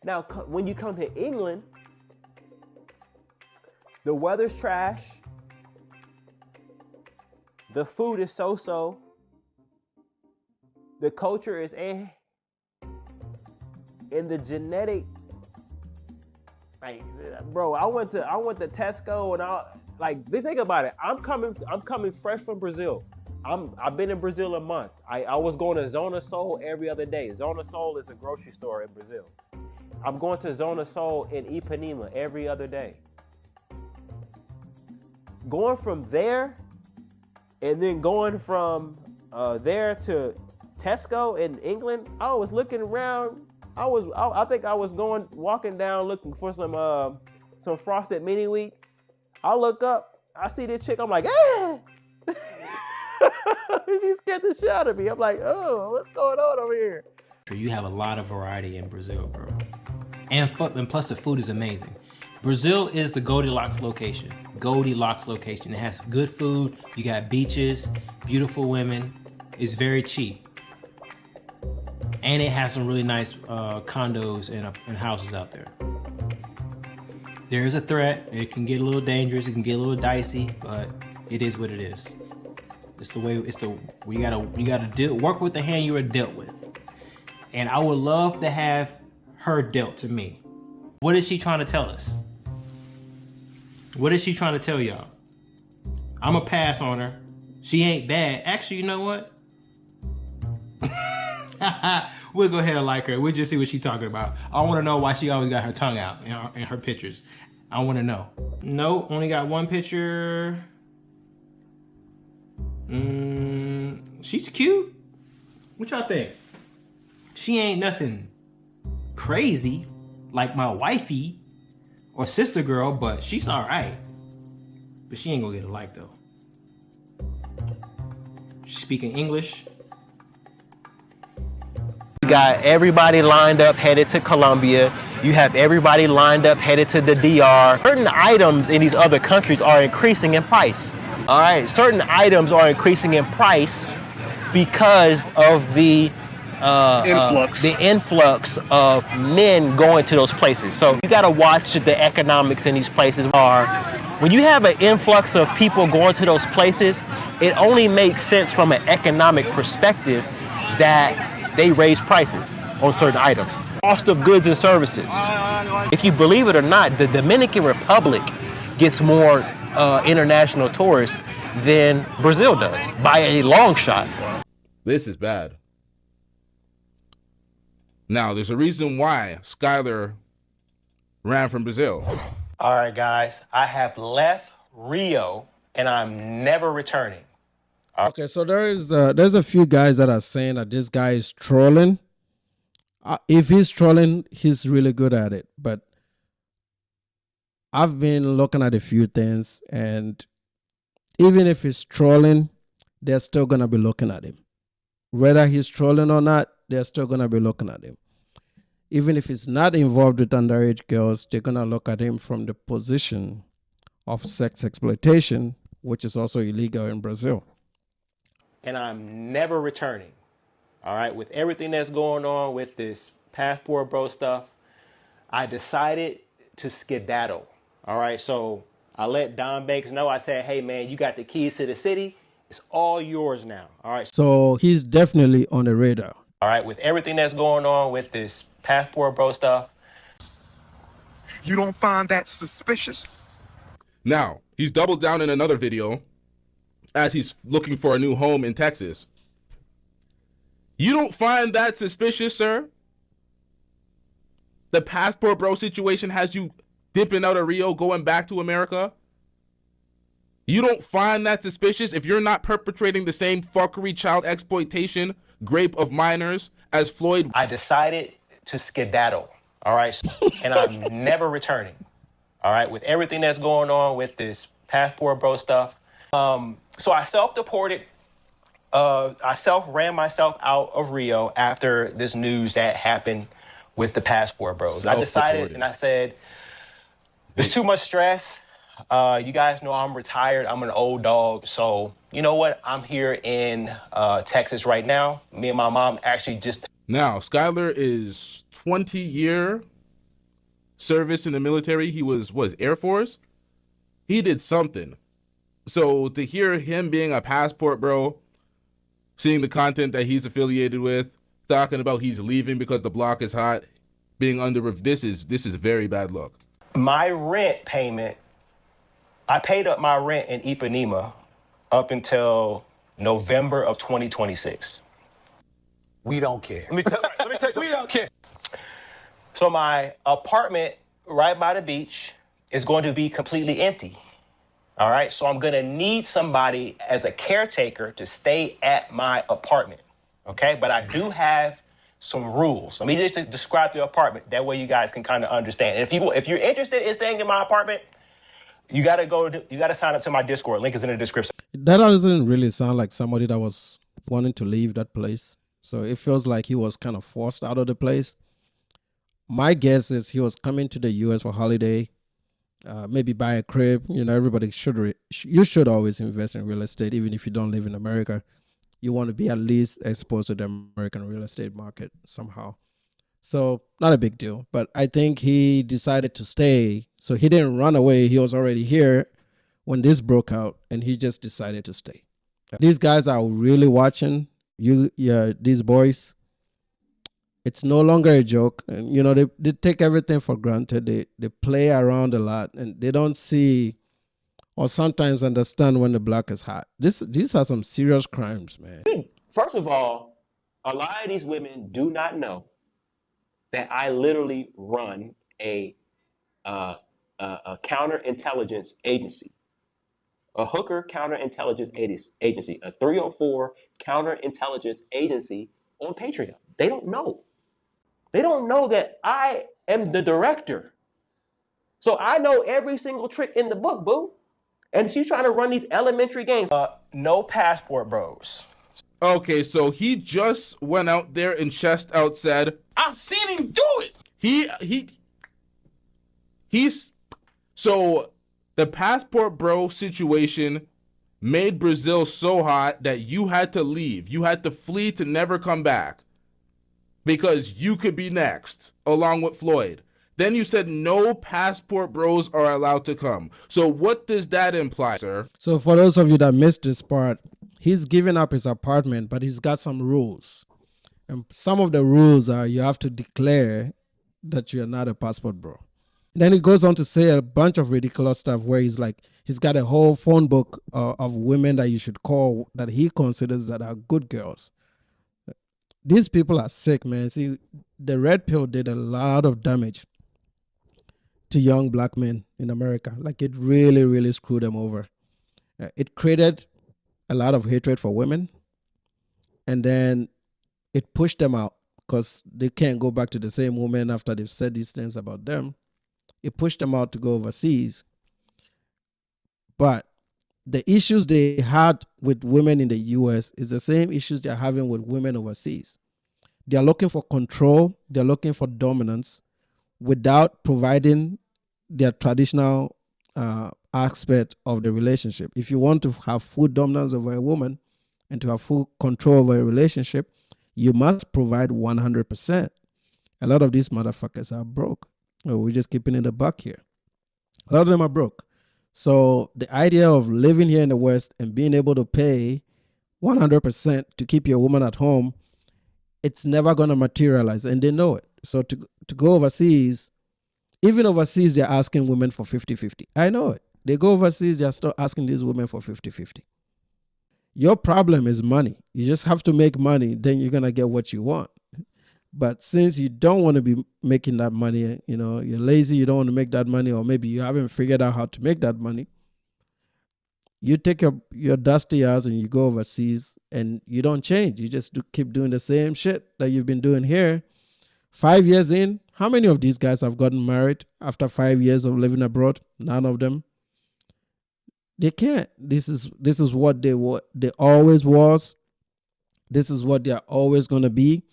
Now, when you come to England, the weather's trash. The food is so-so. The culture is eh. And the genetic, like, bro, I went to Tesco and think about it. I'm coming fresh from Brazil. I've been in Brazil a month. I was going to Zona Sol every other day. Zona Sol is a grocery store in Brazil. I'm going to Zona Sol in Ipanema every other day. Going from there, and then going from there to Tesco in England, I was looking around. I think I was walking down looking for some frosted mini wheats. I look up, I see this chick. I'm like, ah! She scared the shit out of me. I'm like, oh, what's going on over here? You have a lot of variety in Brazil, bro. And plus the food is amazing. Brazil is the Goldilocks location. Goldilocks location. It has good food. You got beaches, beautiful women. It's very cheap. And it has some really nice condos and houses out there. There is a threat. It can get a little dangerous. It can get a little dicey, but it is what it is. It's the way. You gotta work with the hand you are dealt with. And I would love to have her dealt to me. What is she trying to tell us? What is she trying to tell y'all? I'm a pass on her. She ain't bad. Actually, you know what? We'll go ahead and like her. We'll just see what she's talking about. I want to know why she always got her tongue out in her pictures. I want to know. No, only got one picture. She's cute. What y'all think? She ain't nothing crazy like my wifey or sister girl, but she's all right. But she ain't gonna get a like though. She's speaking English. You got everybody lined up headed to Colombia. You have everybody lined up headed to the DR. Certain items in these other countries are increasing in price. All right, certain items are increasing in price because of the influx of men going to those places. So you got to watch the economics in these places. When you have an influx of people going to those places, it only makes sense from an economic perspective that they raise prices on certain items. Cost of goods and services. If you believe it or not, the Dominican Republic gets more international tourists than Brazil does by a long shot. This is bad. Now, there's a reason why Skylar ran from Brazil. All right, guys, I have left Rio and I'm never returning. Okay, so there's a few guys that are saying that this guy is trolling. If he's trolling, he's really good at it. But I've been looking at a few things, and even if he's trolling, they're still going to be looking at him. Whether he's trolling or not, they're still going to be looking at him. Even if he's not involved with underage girls, they're going to look at him from the position of sex exploitation, which is also illegal in Brazil. And I'm never returning. All right, with everything that's going on with this passport bro stuff, I decided to skedaddle. All right, so I let Don Banks know. I said, hey, man, you got the keys to the city. It's all yours now. All right. So he's definitely on the radar. All right, with everything that's going on with this passport bro stuff. You don't find that suspicious? Now, he's doubled down in another video as he's looking for a new home in Texas. You don't find that suspicious, sir? The passport bro situation has you dipping out of Rio, going back to America? You don't find that suspicious if you're not perpetrating the same fuckery, child exploitation, rape of minors as Floyd? I decided to skedaddle, all right? And I'm never returning, all right? With everything that's going on with this passport bro stuff. So I self-deported. I ran myself out of Rio after this news that happened with the passport bros. I decided and I said, there's too much stress. You guys know I'm retired. I'm an old dog. So you know what? I'm here in Texas right now. Me and my mom actually just... Now, Skylar is 20-year service in the military. He was Air Force. He did something. So to hear him being a passport bro, seeing the content that he's affiliated with, talking about he's leaving because the block is hot, being under, this is very bad luck. My rent payment, I paid up my rent in Ipanema up until November of 2026. We don't care. Let me tell you, We don't care. so my apartment right by the beach is going to be completely empty. All right, so I'm gonna need somebody as a caretaker to stay at my apartment, okay? But I do have some rules. Let me just describe the apartment. That way you guys can kind of understand. And if you're interested in staying in my apartment, you gotta sign up to my Discord. Link is in the description. That doesn't really sound like somebody that was wanting to leave that place. So it feels like he was kind of forced out of the place. My guess is he was coming to the U.S. for holiday, maybe buy a crib. You know, everybody you should always invest in real estate, even if you don't live in America. You want to be at least exposed to the American real estate market somehow. So not a big deal, but I think he decided to stay. So he didn't run away. He was already here when this broke out, and he just decided to stay. These guys are really watching these boys. It's no longer a joke. And, you know, they take everything for granted. They play around a lot, and they don't see or sometimes understand when the block is hot. These are some serious crimes, man. First of all, a lot of these women do not know that I literally run a counterintelligence agency, a hooker counterintelligence agency, a 304 counterintelligence agency on Patreon. They don't know. They don't know that I am the director. So I know every single trick in the book, boo. And she's trying to run these elementary games. No passport bros. Okay, so he just went out there and chest out said, I've seen him do it. So the passport bro situation made Brazil so hot that you had to leave. You had to flee to never come back because you could be next along with Floyd. Then you said no passport bros are allowed to come. So what does that imply, sir? So for those of you that missed this part, he's giving up his apartment, but he's got some rules. And some of the rules are you have to declare that you're not a passport bro. And then he goes on to say a bunch of ridiculous stuff where he's got a whole phone book of women that you should call that he considers that are good girls. These people are sick, man. See, the red pill did a lot of damage to young black men in America. Like, it really, really screwed them over. It created a lot of hatred for women, and then it pushed them out because they can't go back to the same woman after they've said these things about them. It pushed them out to go overseas. But the issues they had with women in the US is the same issues they're having with women overseas. They're looking for control, they're looking for dominance without providing their traditional aspect of the relationship. If you want to have full dominance over a woman and to have full control over a relationship, you must provide 100%. A lot of these motherfuckers are broke. We're just keeping it a buck here. A lot of them are broke. So the idea of living here in the West and being able to pay 100% to keep your woman at home, it's never going to materialize, and they know it. So to go overseas, even overseas, they're asking women for 50-50. I know it. They go overseas, they're still asking these women for 50-50. Your problem is money. You just have to make money, then you're going to get what you want. But since you don't want to be making that money, you know, you're lazy, you don't want to make that money, or maybe you haven't figured out how to make that money, you take your dusty ass and you go overseas and you don't change. You just keep doing the same shit that you've been doing here. 5 years in, how many of these guys have gotten married after 5 years of living abroad? None of them. They can't. This is what they always was. This is what they're always going to be.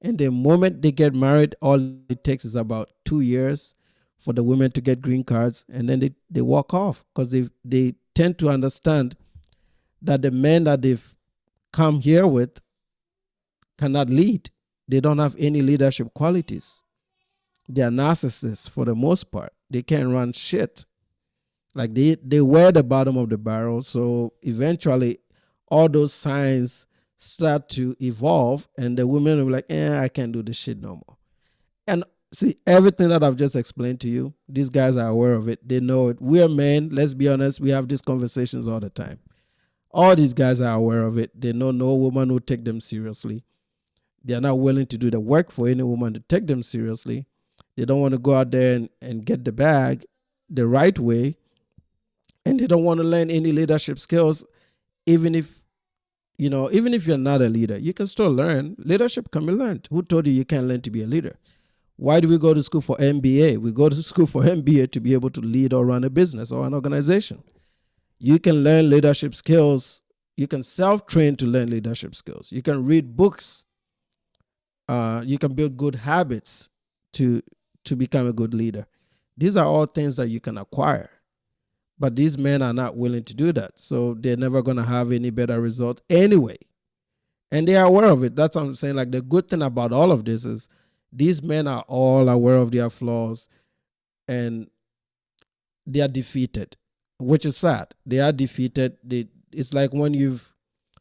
And the moment they get married, all it takes is about 2 years for the women to get green cards, and then they walk off because they tend to understand that the men that they've come here with cannot lead. They don't have any leadership qualities. They're narcissists for the most part. They can't run shit. Like they were the bottom of the barrel. So eventually all those signs start to evolve and the women will be like, I can't do this shit no more. And see, everything that I've just explained to you, these guys are aware of it. They know it. We're men, let's be honest, we have these conversations all the time. All these guys are aware of it. They know no woman will take them seriously. They are not willing to do the work for any woman to take them seriously. They don't want to go out there and get the bag the right way. And they don't want to learn any leadership skills, even if you're not a leader, you can still learn. Leadership can be learned. Who told you can't learn to be a leader? Why do we go to school for MBA? We go to school for MBA to be able to lead or run a business or an organization. You can learn leadership skills. You can self-train to learn leadership skills. You can read books. You can build good habits to become a good leader. These are all things that you can acquire. But these men are not willing to do that. So they're never going to have any better result anyway. And they are aware of it. That's what I'm saying. Like, the good thing about all of this is these men are all aware of their flaws and they are defeated, which is sad. They are defeated. It's like when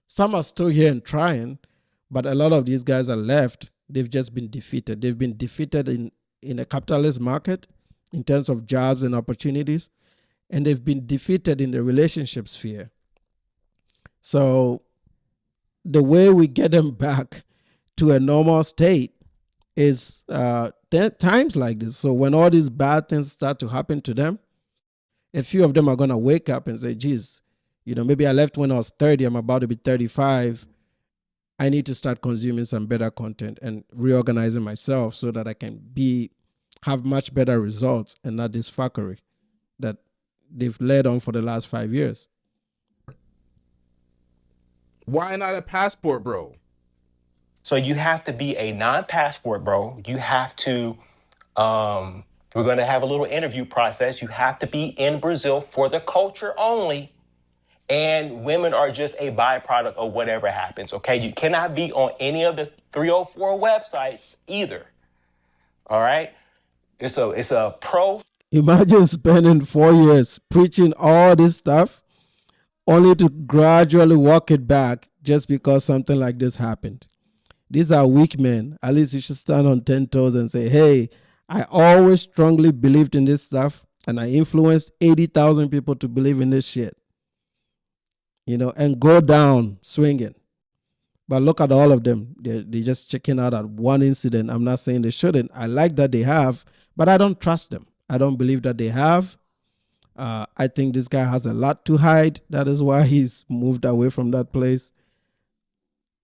some are still here and trying, but a lot of these guys are left. They've just been defeated. They've been defeated in a capitalist market in terms of jobs and opportunities. And they've been defeated in the relationship sphere. So the way we get them back to a normal state is times like this. So when all these bad things start to happen to them, a few of them are going to wake up and say, geez, maybe I left when I was 30. I'm about to be 35. I need to start consuming some better content and reorganizing myself so that I can have much better results and not this fuckery that they've led on for the last 5 years. Why not a passport, bro? So you have to be a non-passport, bro. You have to, we're going to have a little interview process. You have to be in Brazil for the culture only. And women are just a byproduct of whatever happens, okay? You cannot be on any of the 304 websites either. All right? It's a pro. Imagine spending 4 years preaching all this stuff only to gradually walk it back just because something like this happened. These are weak men. At least you should stand on 10 toes and say, hey, I always strongly believed in this stuff and I influenced 80,000 people to believe in this shit. And go down swinging. But look at all of them. They're just checking out at one incident. I'm not saying they shouldn't. I like that they have, but I don't trust them. I don't believe that they have. I think this guy has a lot to hide. That is why he's moved away from that place.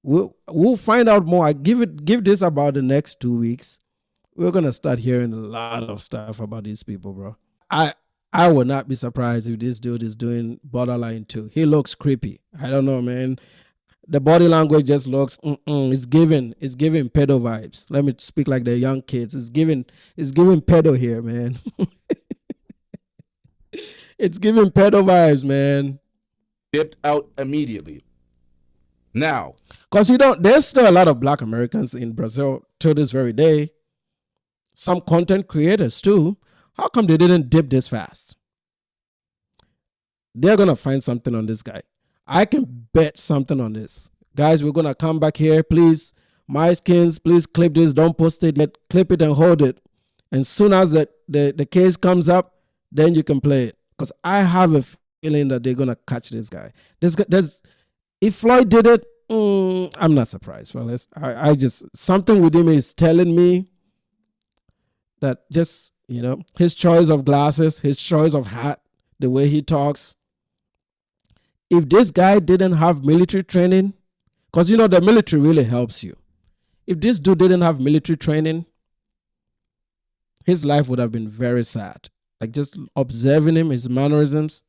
We'll find out more. I give this about the next 2 weeks. We're gonna start hearing a lot of stuff about these people, bro. I would not be surprised if this dude is doing borderline too. He looks creepy. I don't know, man. The body language just looks. It's giving pedo vibes. Let me speak like the young kids. It's giving pedo here, man. It's giving pedo vibes, man. Dipped out immediately. Now, because there's still a lot of Black Americans in Brazil till this very day. Some content creators too. How come they didn't dip this fast? They're gonna find something on this guy. I can bet something on this. Guys, we're gonna come back here. Please, my skins, please clip this. Don't post it yet. Clip it and hold it. And soon as the case comes up, then you can play it. Because I have a feeling that they're gonna catch this guy. If Floyd did it, I'm not surprised, fellas. I just, something within me is telling me that just, his choice of glasses, his choice of hat, the way he talks. If this guy didn't have military training, because the military really helps you. If this dude didn't have military training, his life would have been very sad. Like, just observing him, his mannerisms.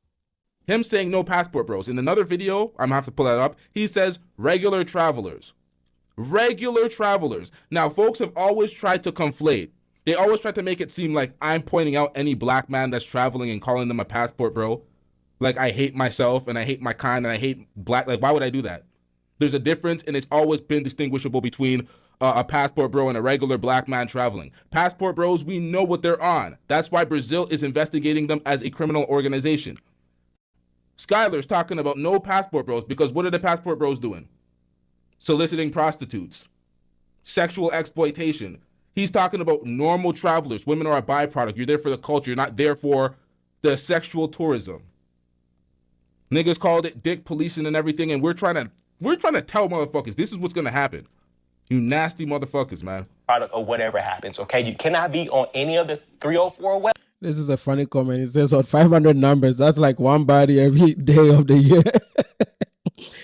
Him saying no passport, bros. In another video, I'm gonna have to pull that up. He says regular travelers. Regular travelers. Now, folks have always tried to conflate. They always try to make it seem like I'm pointing out any Black man that's traveling and calling them a passport, bro. Like, I hate myself and I hate my kind and I hate Black. Like, why would I do that? There's a difference, and it's always been distinguishable between a passport bro and a regular black man traveling. Passport bros, we know what they're on. That's why Brazil is investigating them as a criminal organization. Skylar's talking about no passport bros because what are the passport bros doing? Soliciting prostitutes, sexual exploitation. He's talking about normal travelers. Women are a byproduct. You're there for the culture. You're not there for the sexual tourism. Niggas called it dick policing and everything, and we're trying to tell motherfuckers this is what's gonna happen. You nasty motherfuckers, man. Product or whatever happens, okay? You cannot be on any of the 304 websites. This is a funny comment. It says on 500 numbers, that's like one body every day of the year.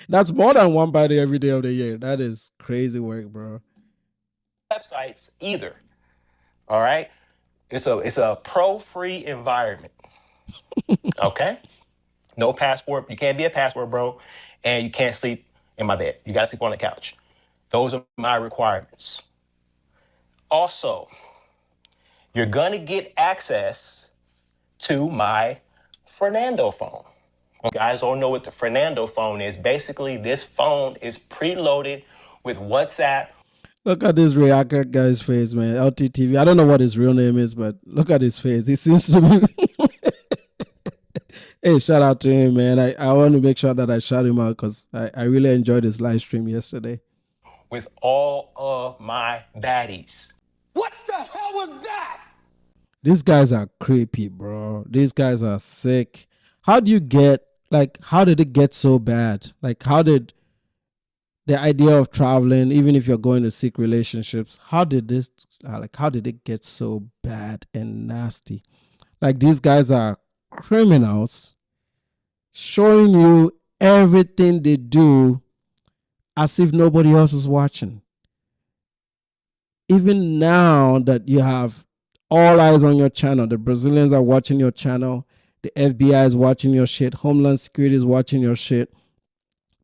That's more than one body every day of the year. That is crazy work, bro. Websites either. All right? It's a pro-free environment. Okay? No passport. You can't be a passport bro, and you can't sleep in my bed. You gotta sleep on the couch. Those are my requirements. Also, you're gonna get access to my Fernando phone. You guys don't know what the Fernando phone is. Basically, this phone is preloaded with WhatsApp. Look at this reactor guy's face, man. LTTV. I don't know what his real name is, but look at his face. He seems to be... Hey, shout out to him, man. I want to make sure that I shout him out because I really enjoyed his live stream yesterday. With all of my baddies. What the hell was that? These guys are creepy, bro. These guys are sick. How do you get, like, how did it get so bad? Like, how did the idea of traveling, even if you're going to seek relationships, how did it get so bad and nasty? Like, these guys are criminals showing you everything they do as if nobody else is watching. Even now that you have all eyes on your channel, the Brazilians are watching your channel, the FBI is watching your shit, Homeland Security is watching your shit,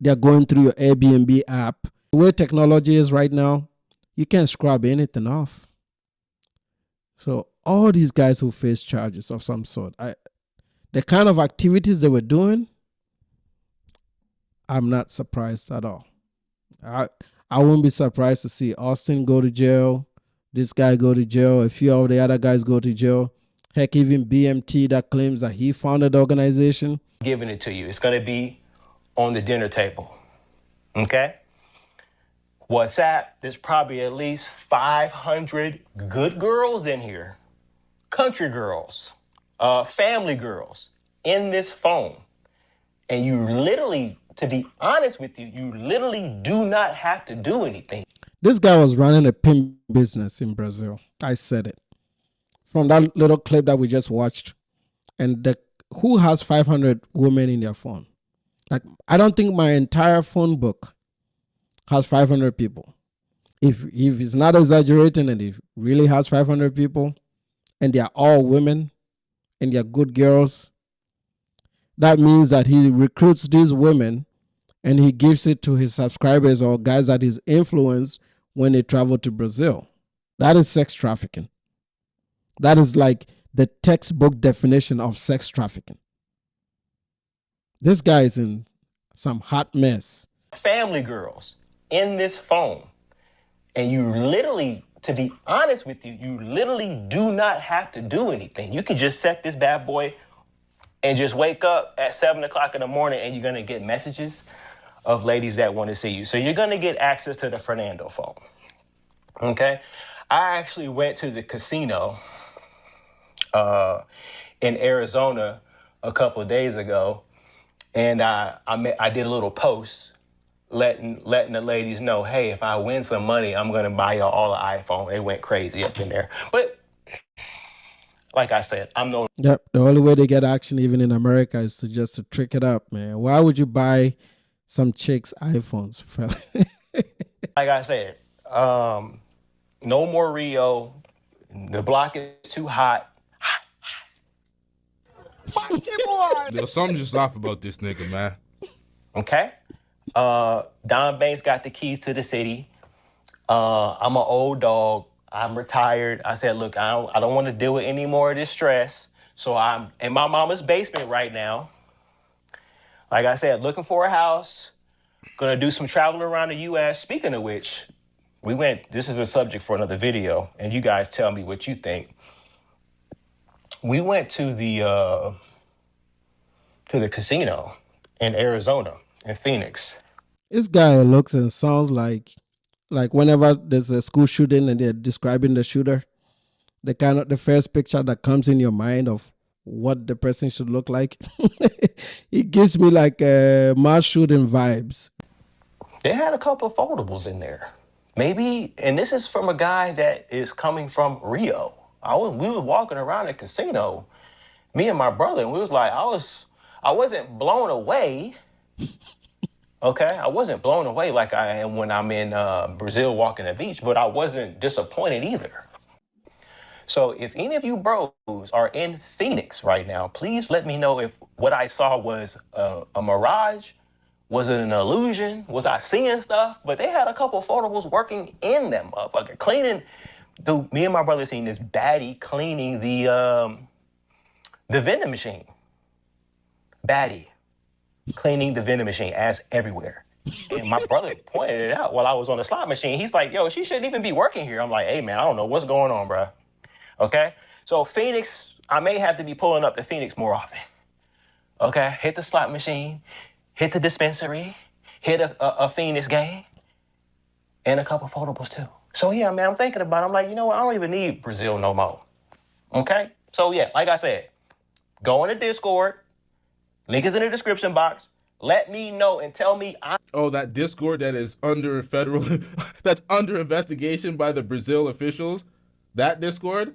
they're going through your Airbnb app. The way technology is right now, you can't scrub anything off. So all these guys who face charges of some sort, the kind of activities they were doing, I'm not surprised at all. I wouldn't be surprised to see Austin go to jail, this guy go to jail, a few of the other guys go to jail. Heck, even BMT that claims that he founded the organization. Giving it to you. It's going to be on the dinner table. Okay? WhatsApp, there's probably at least 500 good girls in here. Country girls, family girls in this phone. And you literally, to be honest with you, you literally do not have to do anything. This guy was running a pimp business in Brazil. I said it. From that little clip that we just watched. And who has 500 women in their phone? Like, I don't think my entire phone book has 500 people. If it's not exaggerating and it really has 500 people and they are all women and they are good girls, that means that he recruits these women and he gives it to his subscribers or guys that he's influenced when they travel to Brazil. That is sex trafficking. That is like the textbook definition of sex trafficking. This guy is in some hot mess. Family girls in this phone. And you literally, to be honest with you, you literally do not have to do anything. You can just set this bad boy and just wake up at 7 o'clock in the morning and you're going to get messages of ladies that want to see you. So you're going to get access to the Fernando phone. Okay? I actually went to the casino in Arizona a couple of days ago, and I did a little post letting the ladies know, hey, if I win some money, I'm going to buy y'all all an iPhone. They went crazy up in there. But like I said, I'm no... Yep, the only way they get action even in America is to trick it up, man. Why would you buy some chicks iPhones? Like I said, no more Rio. The block is too hot. Yo, something just off about this nigga, man. Okay? Don Banks got the keys to the city. I'm an old dog. I'm retired. I said, look, I don't want to deal with any more of this stress. So I'm in my mama's basement right now. Like I said, looking for a house. Gonna do some traveling around the U.S. Speaking of which, this is a subject for another video, and you guys tell me what you think. We went to the casino in Arizona, in Phoenix. This guy looks and sounds like whenever there's a school shooting and they're describing the shooter, the first picture that comes in your mind of what the person should look like. It gives me like mass shooting vibes. They had a couple of foldables in there. Maybe, and this is from a guy that is coming from Rio. We were walking around the casino, me and my brother, and we was like, I wasn't blown away. Okay, I wasn't blown away like I am when I'm in Brazil walking the beach, but I wasn't disappointed either. So if any of you bros are in Phoenix right now, please let me know if what I saw was a mirage. Was it an illusion? Was I seeing stuff? But they had a couple of foldables working in them, motherfucker, cleaning. Dude, me and my brother seen this baddie cleaning the vending machine. Baddie cleaning the vending machine, ass everywhere. And my brother pointed it out while I was on the slot machine. He's like, yo, she shouldn't even be working here. I'm like, hey, man, I don't know what's going on, bro. Okay? So Phoenix, I may have to be pulling up to Phoenix more often. Okay? Hit the slot machine, hit the dispensary, hit a Phoenix game, and a couple foldables too. So yeah, man, I'm thinking about it. I'm like, you know what? I don't even need Brazil no more. Okay? So yeah, like I said, go in the Discord. Link is in the description box. Let me know and tell me. Oh, that Discord that is under federal, that's under investigation by the Brazil officials. That Discord?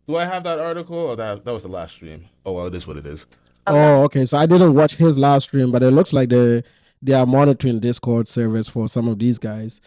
Do I have that article? Oh, that was the last stream. Oh, well, it is what it is. Oh, okay. So I didn't watch his live stream, but it looks like they are monitoring Discord servers for some of these guys.